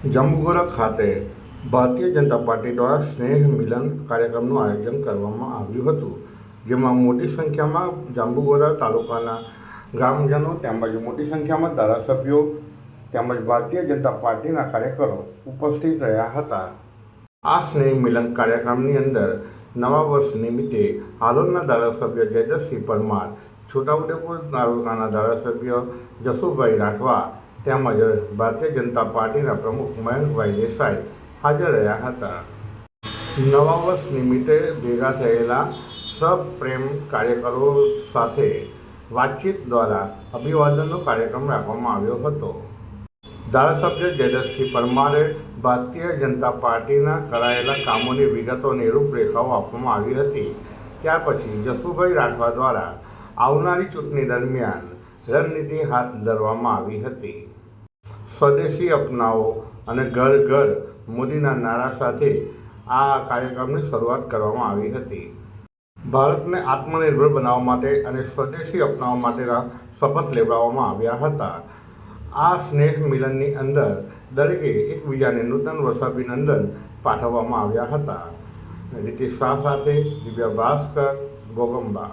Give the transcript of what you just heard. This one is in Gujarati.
જાંબુઘોડા ખાતે ભારતીય જનતા પાર્ટી દ્વારા સ્નેહ મિલન કાર્યક્રમનું આયોજન કરવામાં આવ્યું હતું, જેમાં મોટી સંખ્યામાં જાંબુઘોડા તાલુકાના ગ્રામજનો તેમજ મોટી સંખ્યામાં ધારાસભ્યો તેમજ ભારતીય જનતા પાર્ટીના કાર્યકરો ઉપસ્થિત રહ્યા હતા. આ સ્નેહ મિલન કાર્યક્રમની અંદર નવા વર્ષ નિમિત્તે હાલોલના ધારાસભ્ય જયદ્રથસિંહ પરમાર, છોટાઉદેપુર તાલુકાના ધારાસભ્ય જસુભાઈ રાઠવા તેમજ ભારતીય જનતા પાર્ટીના પ્રમુખ મયંકભાઈ દેસાઈ હાજર રહ્યા હતા. નવા વર્ષ નિમિત્તે ભેગા થયેલા સપ્રેમ કાર્યકરો સાથે વાતચીત દ્વારા અભિવાદનનો કાર્યક્રમ રાખવામાં આવ્યો હતો. ધારાસભ્ય જયદ્રથસિંહ પરમારે ભારતીય જનતા પાર્ટીના કરાયેલા કામોની વિગતોની રૂપરેખાઓ આપવામાં આવી હતી. ત્યાર પછી જસુભાઈ રાઠવા દ્વારા આવનારી ચૂંટણી દરમિયાન રણનીતિ હાથ ધરવામાં આવી હતી. સ્વદેશી અપનાવો અને ઘર ઘર મોદીના નારા સાથે આ કાર્યક્રમની શરૂઆત કરવામાં આવી હતી. ભારતને આત્મનિર્ભર બનાવવા માટે અને સ્વદેશી અપનાવવા માટેના શપથ લેવડાવવામાં આવ્યા હતા. આ સ્નેહ મિલનની અંદર દરેકે એકબીજાને નૂતન વર્ષાભિનંદન પાઠવવામાં આવ્યા હતા. રીતિશ શાહ સાથે દિવ્યા ભાસ્કર, ગોગંબા.